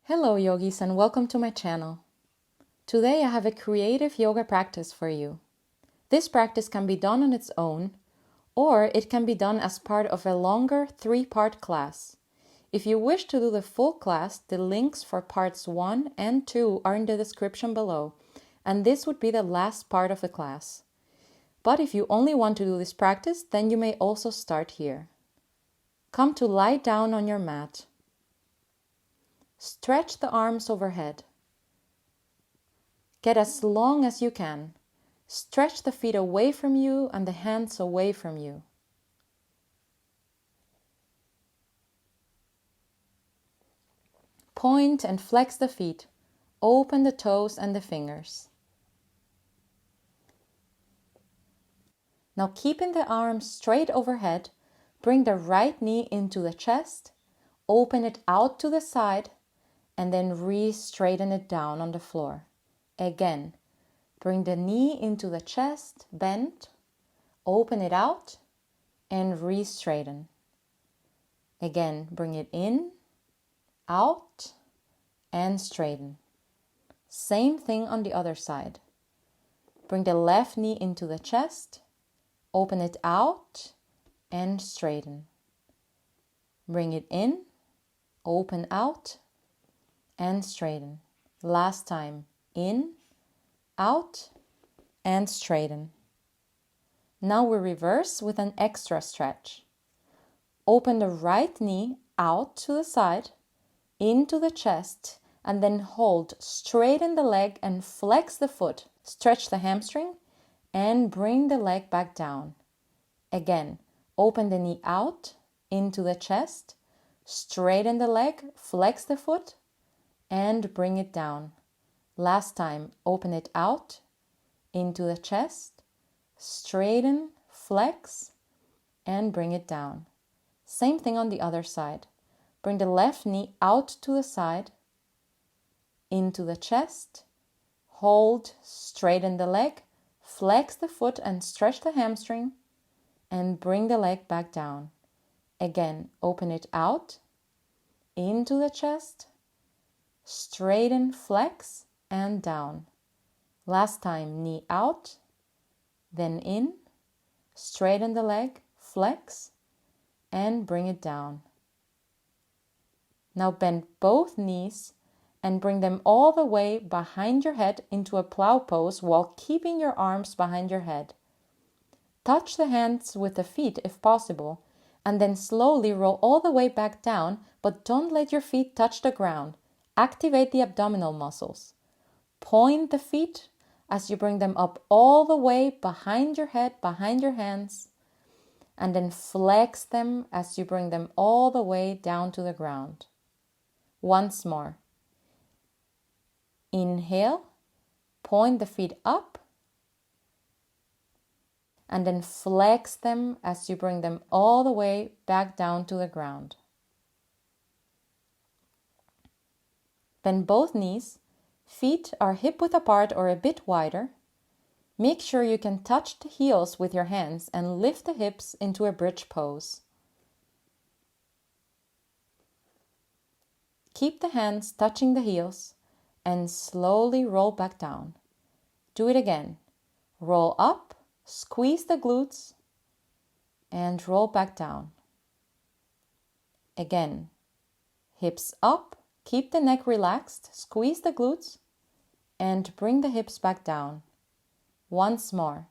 Hello yogis and welcome to my channel. Today I have a creative yoga practice for you. This practice can be done on its own or it can be done as part of a longer 3-part class. If you wish to do the full class, the links for parts 1 and 2 are in the description below, and this would be the last part of the class. But if you only want to do this practice, then you may also start here. Come to lie down on your mat. Stretch the arms overhead. Get as long as you can. Stretch the feet away from you and the hands away from you. Point and flex the feet. Open the toes and the fingers. Now keeping the arms straight overhead, bring the right knee into the chest, open it out to the side, and then re-straighten it down on the floor. Again, bring the knee into the chest, bend, open it out, and re-straighten. Again, bring it in, out, and straighten. Same thing on the other side. Bring the left knee into the chest, open it out, and straighten. Bring it in, open out, and straighten. Last time, in, out, and straighten. Now we reverse with an extra stretch. Open the right knee out to the side, into the chest, and then hold, straighten the leg and flex the foot. Stretch the hamstring and bring the leg back down. Again, open the knee out, into the chest, straighten the leg, flex the foot, and bring it down. Last time, open it out, into the chest, straighten, flex, and bring it down. Same thing on the other side. Bring the left knee out to the side, into the chest, hold, straighten the leg, flex the foot and stretch the hamstring, and bring the leg back down. Again, open it out, into the chest, straighten, flex, and down. Last time, knee out, then in, straighten the leg, flex, and bring it down. Now bend both knees and bring them all the way behind your head into a plow pose while keeping your arms behind your head. Touch the hands with the feet if possible, and then slowly roll all the way back down, but don't let your feet touch the ground. Activate the abdominal muscles. Point the feet as you bring them up all the way behind your head, behind your hands, and then flex them as you bring them all the way down to the ground. Once more. Inhale, point the feet up, and then flex them as you bring them all the way back down to the ground. Bend both knees, feet are hip-width apart or a bit wider. Make sure you can touch the heels with your hands and lift the hips into a bridge pose. Keep the hands touching the heels and slowly roll back down. Do it again. Roll up, squeeze the glutes, and roll back down. Again, hips up, keep the neck relaxed, squeeze the glutes, and bring the hips back down. Once more.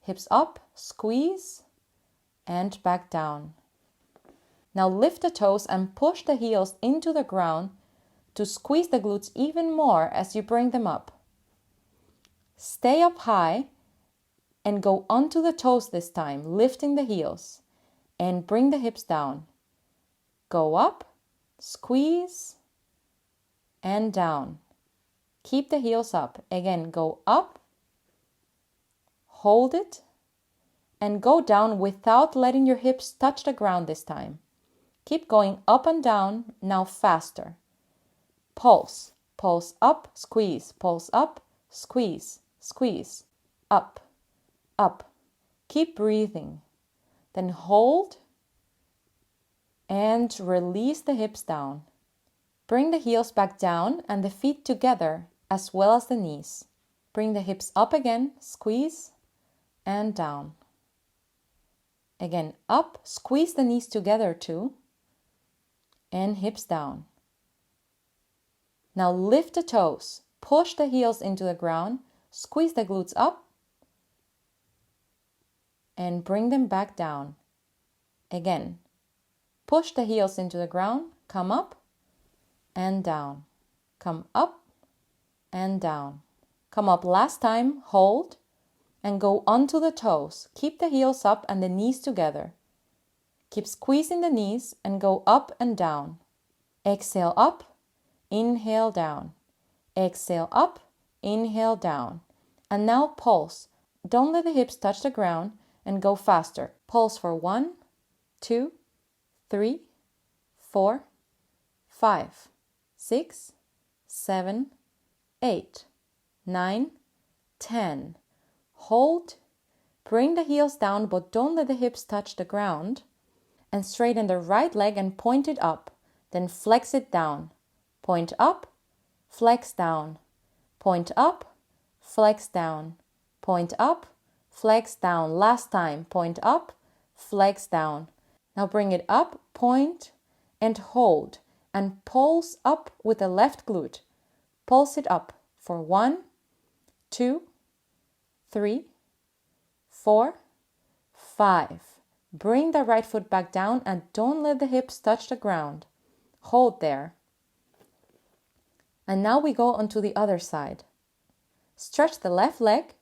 Hips up, squeeze, and back down. Now lift the toes and push the heels into the ground to squeeze the glutes even more as you bring them up. Stay up high and go onto the toes this time, lifting the heels, and bring the hips down. Go up, squeeze, and down. Keep the heels up. Again, go up, hold it, and go down without letting your hips touch the ground this time. Keep going up and down, now faster. Pulse, pulse up, squeeze, pulse up, squeeze, squeeze, up, up. Keep breathing. Then hold and release the hips down. Bring the heels back down and the feet together as well as the knees. Bring the hips up again, squeeze, and down. Again, up, squeeze the knees together too, and hips down. Now lift the toes, push the heels into the ground, squeeze the glutes up, and bring them back down. Again, push the heels into the ground, come up and down. Come up and down. Come up last time, hold, and go onto the toes. Keep the heels up and the knees together. Keep squeezing the knees and go up and down. Exhale up, inhale down. Exhale up, inhale down. And now pulse. Don't let the hips touch the ground and go faster. Pulse for 1, 2, 3, 4, 5, 6, 7, 8, 9, 10. Hold. Bring the heels down, but don't let the hips touch the ground. And straighten the right leg and point it up. Then flex it down. Point up, flex down. Point up, flex down. Point up, flex down. Last time, point up, flex down. Now bring it up, point, and hold. And pulse up with the left glute. Pulse it up for 1, 2, 3, 4, 5. Bring the right foot back down and don't let the hips touch the ground. Hold there. And now we go onto the other side. Stretch the left leg,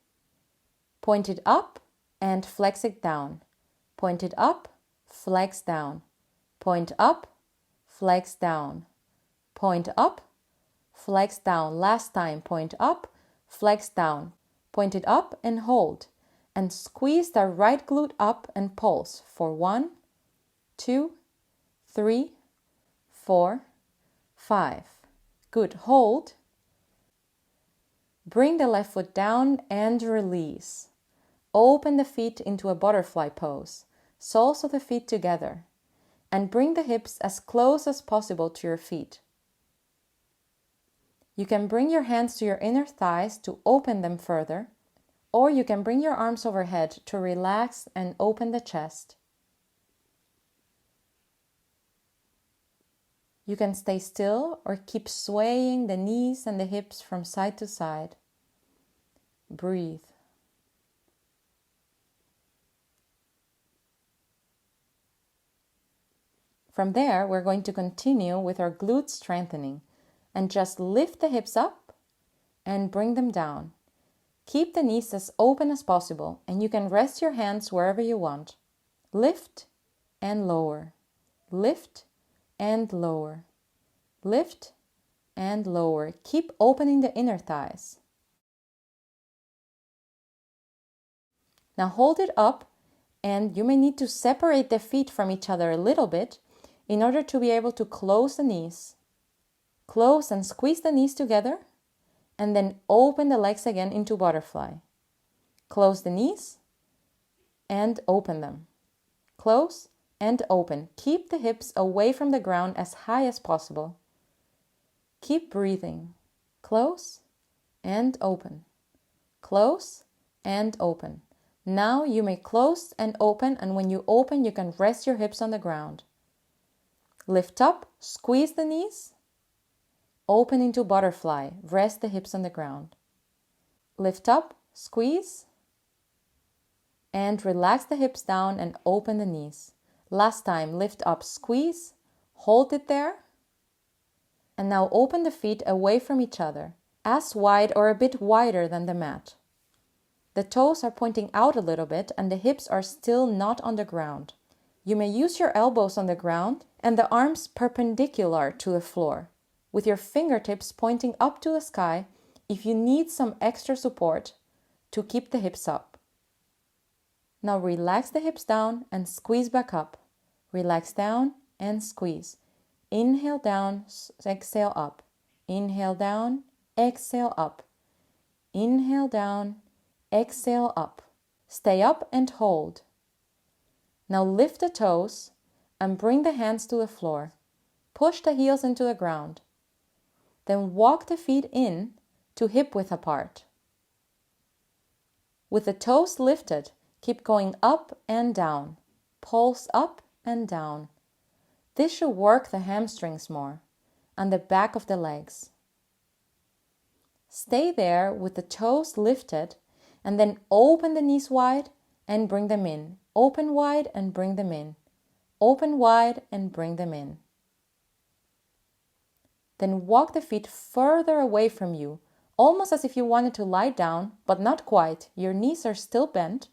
point it up and flex it down. Point it up, flex down. Point up, flex down. Point up, flex down. Last time, point up, flex down. Point it up and hold. And squeeze the right glute up and pulse for 1, 2, 3, 4, 5. Good. Hold. Bring the left foot down and release. Open the feet into a butterfly pose. Soles of the feet together. And bring the hips as close as possible to your feet. You can bring your hands to your inner thighs to open them further, or you can bring your arms overhead to relax and open the chest. You can stay still or keep swaying the knees and the hips from side to side. Breathe. From there, we're going to continue with our glute strengthening and just lift the hips up and bring them down. Keep the knees as open as possible and you can rest your hands wherever you want. Lift and lower. Lift and lower. Lift and lower. Keep opening the inner thighs. Now hold it up and you may need to separate the feet from each other a little bit in order to be able to close the knees. Close and squeeze the knees together and then open the legs again into butterfly. Close the knees and open them. Close and open. Keep the hips away from the ground as high as possible. Keep breathing. Close and open. Close and open. Now you may close and open, and when you open, you can rest your hips on the ground. Lift up, squeeze the knees. Open into butterfly. Rest the hips on the ground. Lift up, squeeze. And relax the hips down and open the knees. Last time, lift up, squeeze. Hold it there. And now open the feet away from each other, as wide or a bit wider than the mat. The toes are pointing out a little bit and the hips are still not on the ground. You may use your elbows on the ground and the arms perpendicular to the floor, with your fingertips pointing up to the sky if you need some extra support to keep the hips up. Now relax the hips down and squeeze back up. Relax down and squeeze. Inhale down, exhale up. Inhale down, exhale up. Inhale down, exhale up. Stay up and hold. Now lift the toes and bring the hands to the floor. Push the heels into the ground. Then walk the feet in to hip width apart. With the toes lifted, keep going up and down. Pulse up and down. This should work the hamstrings more and the back of the legs. Stay there with the toes lifted and then open the knees wide and bring them in. Open wide and bring them in. Open wide and bring them in. Then walk the feet further away from you, almost as if you wanted to lie down, but not quite. Your knees are still bent.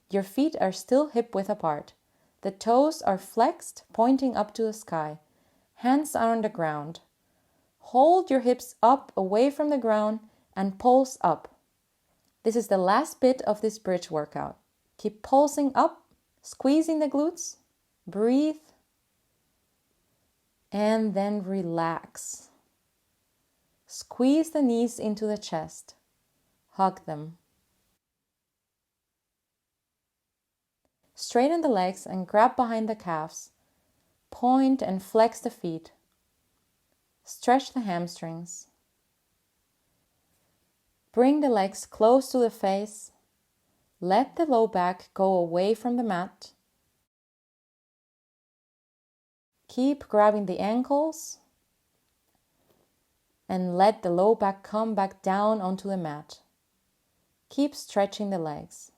Your feet are still hip width apart. The toes are flexed, pointing up to the sky. Hands are on the ground. Hold your hips up away from the ground and pulse up. This is the last bit of this bridge workout. Keep pulsing up, squeezing the glutes. Breathe. And then relax. Squeeze the knees into the chest. Hug them. Straighten the legs and grab behind the calves. Point and flex the feet. Stretch the hamstrings. Bring the legs close to the face. Let the low back go away from the mat. Keep grabbing the ankles and let the low back come back down onto the mat. Keep stretching the legs.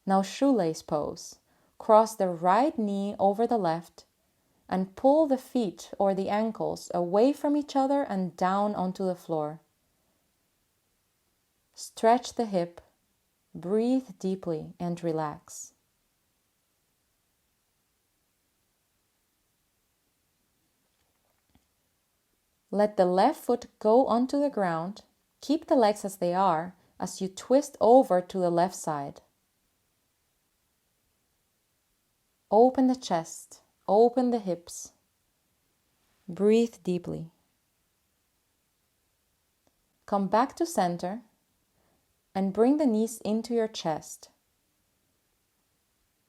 Now shoelace pose. Cross the right knee over the left and pull the feet or the ankles away from each other and down onto the floor. Stretch the hip, breathe deeply and relax. Let the left foot go onto the ground. Keep the legs as they are as you twist over to the left side. Open the chest, open the hips. Breathe deeply. Come back to center and bring the knees into your chest.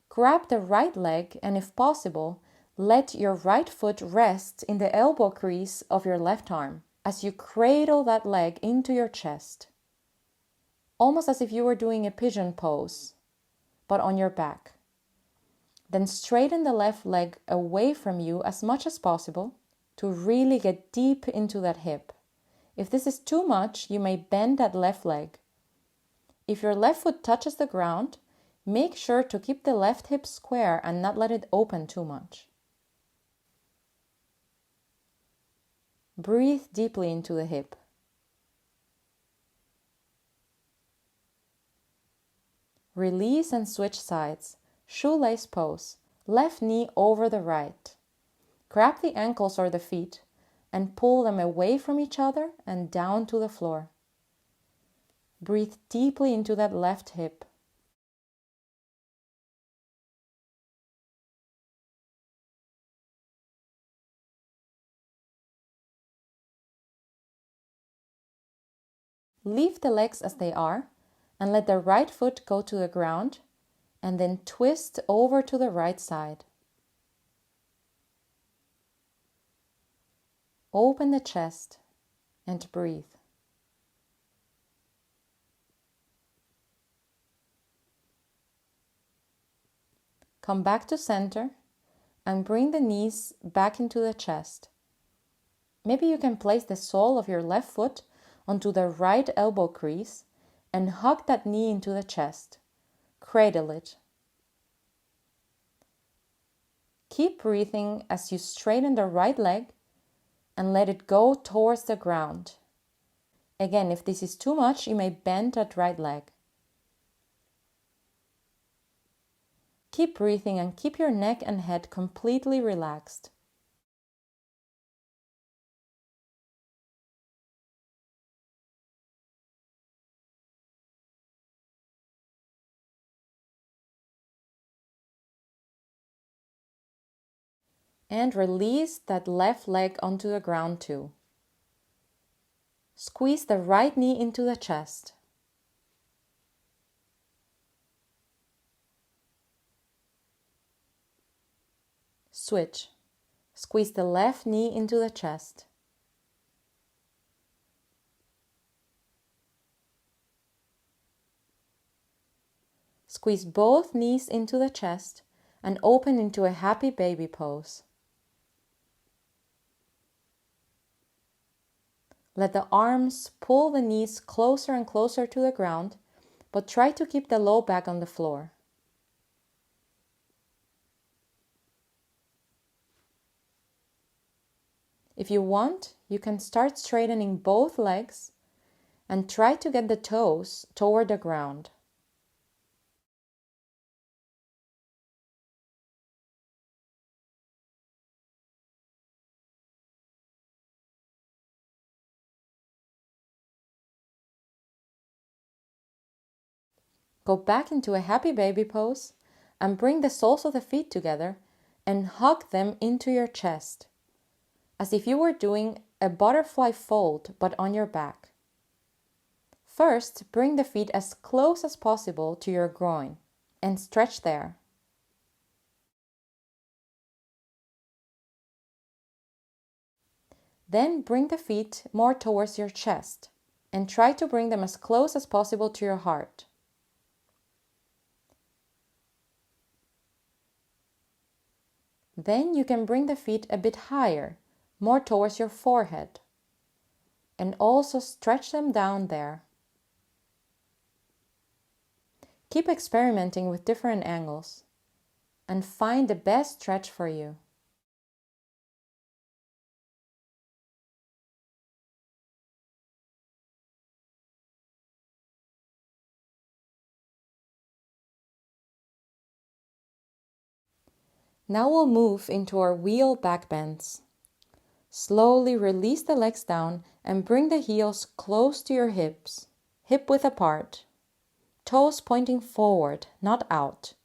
Grab the right leg and, if possible, let your right foot rest in the elbow crease of your left arm as you cradle that leg into your chest, almost as if you were doing a pigeon pose, but on your back. Then straighten the left leg away from you as much as possible to really get deep into that hip. If this is too much, you may bend that left leg. If your left foot touches the ground, make sure to keep the left hip square and not let it open too much. Breathe deeply into the hip. Release and switch sides. Shoelace pose. Left knee over the right. Grab the ankles or the feet and pull them away from each other and down to the floor. Breathe deeply into that left hip. Leave the legs as they are and let the right foot go to the ground and then twist over to the right side. Open the chest and breathe. Come back to center and bring the knees back into the chest. Maybe you can place the sole of your left foot onto the right elbow crease and hug that knee into the chest. Cradle it. Keep breathing as you straighten the right leg and let it go towards the ground. Again, if this is too much, you may bend that right leg. Keep breathing and keep your neck and head completely relaxed. And release that left leg onto the ground too. Squeeze the right knee into the chest. Switch. Squeeze the left knee into the chest. Squeeze both knees into the chest and open into a happy baby pose. Let the arms pull the knees closer and closer to the ground, but try to keep the low back on the floor. If you want, you can start straightening both legs and try to get the toes toward the ground. Go back into a happy baby pose and bring the soles of the feet together and hug them into your chest, as if you were doing a butterfly fold but on your back. First, bring the feet as close as possible to your groin and stretch there. Then bring the feet more towards your chest and try to bring them as close as possible to your heart. Then you can bring the feet a bit higher, more towards your forehead, and also stretch them down there. Keep experimenting with different angles and find the best stretch for you. Now we'll move into our wheel back bends. Slowly release the legs down and bring the heels close to your hips, hip width apart, toes pointing forward, not out.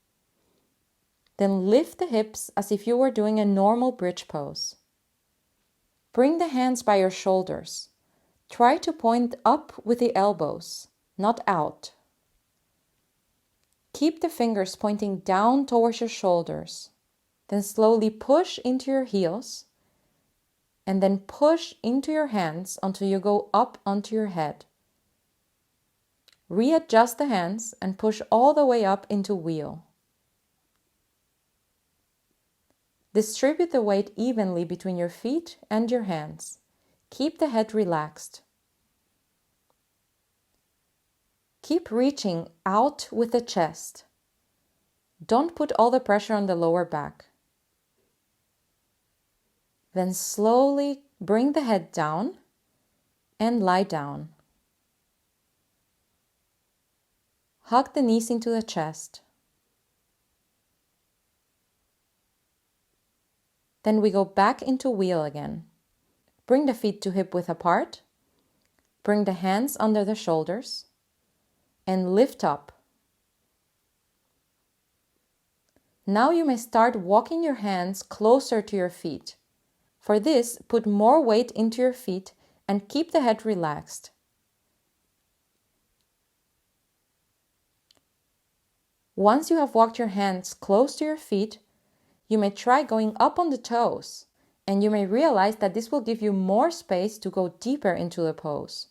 Then lift the hips as if you were doing a normal bridge pose. Bring the hands by your shoulders. Try to point up with the elbows, not out. Keep the fingers pointing down towards your shoulders. Then slowly push into your heels and then push into your hands until you go up onto your head. Readjust the hands and push all the way up into wheel. Distribute the weight evenly between your feet and your hands. Keep the head relaxed. Keep reaching out with the chest. Don't put all the pressure on the lower back. Then slowly bring the head down and lie down. Hug the knees into the chest. Then we go back into wheel again. Bring the feet to hip width apart. Bring the hands under the shoulders and lift up. Now you may start walking your hands closer to your feet. For this, put more weight into your feet and keep the head relaxed. Once you have walked your hands close to your feet, you may try going up on the toes, and you may realize that this will give you more space to go deeper into the pose.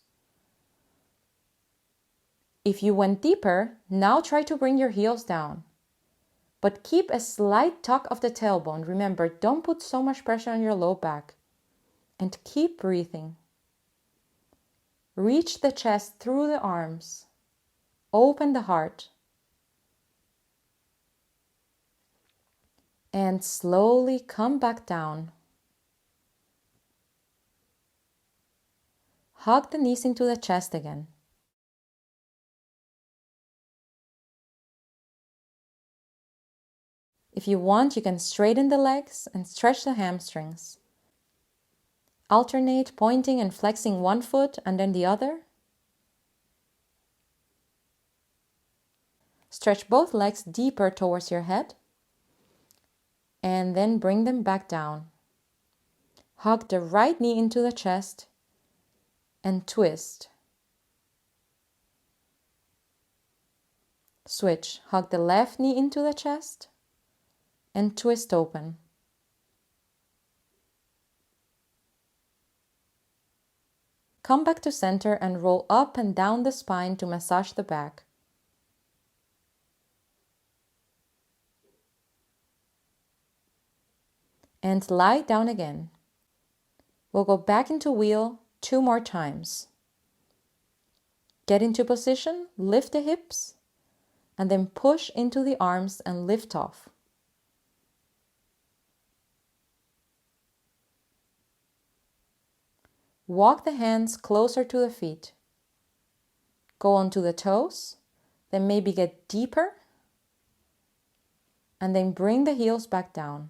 If you went deeper, now try to bring your heels down. But keep a slight tuck of the tailbone. Remember, don't put so much pressure on your low back. And keep breathing. Reach the chest through the arms. Open the heart. And slowly come back down. Hug the knees into the chest again. If you want, you can straighten the legs and stretch the hamstrings. Alternate pointing and flexing one foot and then the other. Stretch both legs deeper towards your head and then bring them back down. Hug the right knee into the chest and twist. Switch. Hug the left knee into the chest and twist open. Come back to center and roll up and down the spine to massage the back. And lie down again. We'll go back into wheel 2 more times. Get into position, lift the hips, and then push into the arms and lift off. Walk the hands closer to the feet. Go onto the toes, then maybe get deeper, and then bring the heels back down.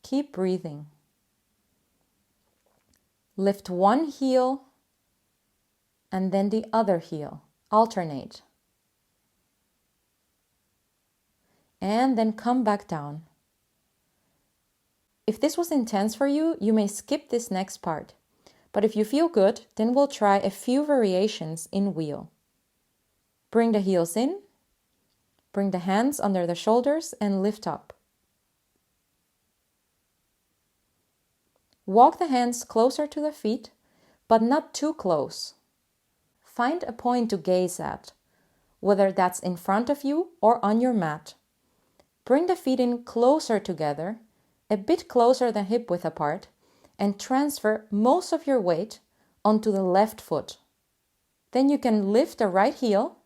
Keep breathing. Lift one heel and then the other heel. Alternate. And then come back down. If this was intense for you, you may skip this next part. But if you feel good, then we'll try a few variations in wheel. Bring the heels in, bring the hands under the shoulders and lift up. Walk the hands closer to the feet, but not too close. Find a point to gaze at, whether that's in front of you or on your mat. Bring the feet in closer together, a bit closer than hip width apart, and transfer most of your weight onto the left foot. Then you can lift the right heel,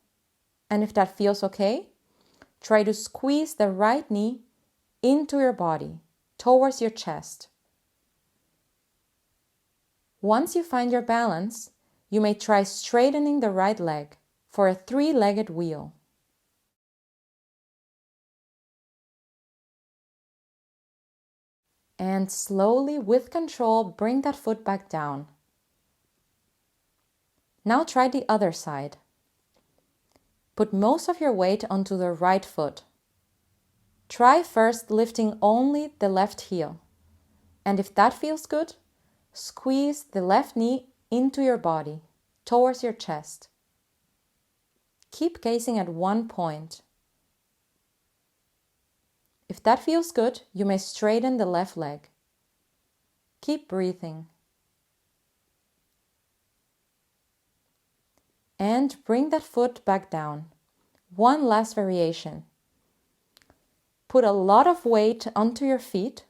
and if that feels okay, try to squeeze the right knee into your body, towards your chest. Once you find your balance, you may try straightening the right leg for a 3-legged wheel. And slowly, with control, bring that foot back down. Now try the other side. Put most of your weight onto the right foot. Try first lifting only the left heel. And if that feels good, squeeze the left knee into your body, towards your chest. Keep gazing at one point. If that feels good, you may straighten the left leg. Keep breathing. And bring that foot back down. One last variation. Put a lot of weight onto your feet.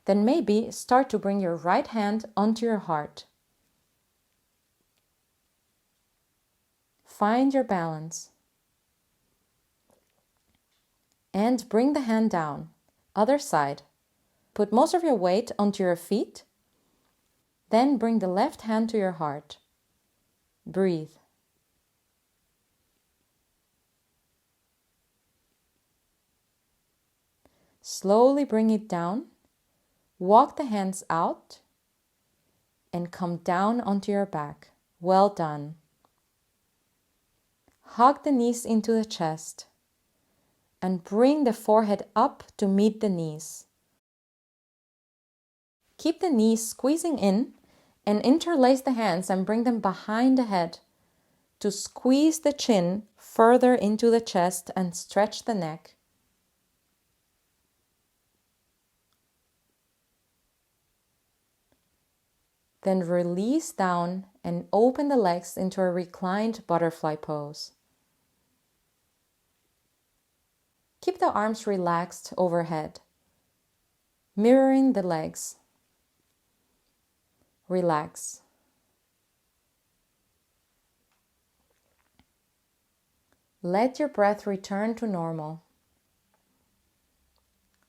Then maybe start to bring your right hand onto your heart. Find your balance. And bring the hand down. Other side. Put most of your weight onto your feet. Then bring the left hand to your heart. Breathe. Slowly bring it down. Walk the hands out and come down onto your back. Well done. Hug the knees into the chest and bring the forehead up to meet the knees. Keep the knees squeezing in and interlace the hands and bring them behind the head to squeeze the chin further into the chest and stretch the neck. Then release down and open the legs into a reclined butterfly pose. Keep the arms relaxed overhead, mirroring the legs. Relax. Let your breath return to normal.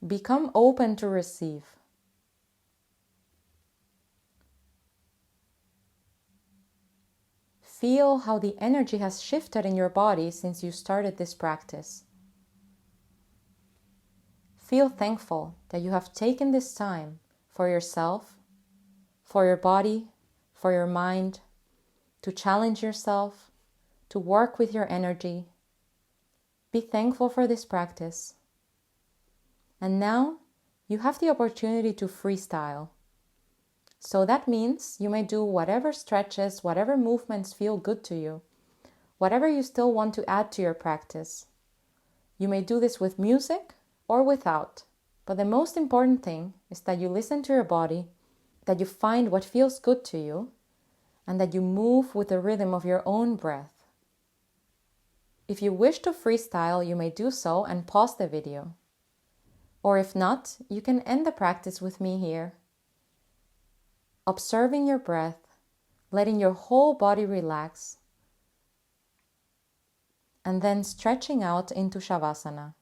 Become open to receive. Feel how the energy has shifted in your body since you started this practice. Feel thankful that you have taken this time for yourself, for your body, for your mind, to challenge yourself, to work with your energy. Be thankful for this practice. And now you have the opportunity to freestyle. So that means you may do whatever stretches, whatever movements feel good to you, whatever you still want to add to your practice. You may do this with music or without. But the most important thing is that you listen to your body, that you find what feels good to you, and that you move with the rhythm of your own breath. If you wish to freestyle, you may do so and pause the video. Or if not, you can end the practice with me here, observing your breath, letting your whole body relax, and then stretching out into Shavasana.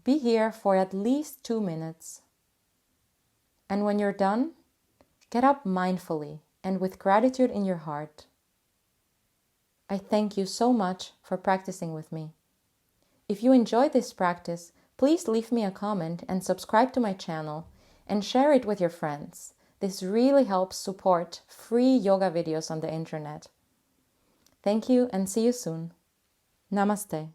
Be here for at least 2 minutes. And when you're done, get up mindfully and with gratitude in your heart. I thank you so much for practicing with me. If you enjoyed this practice, please leave me a comment and subscribe to my channel and share it with your friends. This really helps support free yoga videos on the internet. Thank you and see you soon. Namaste.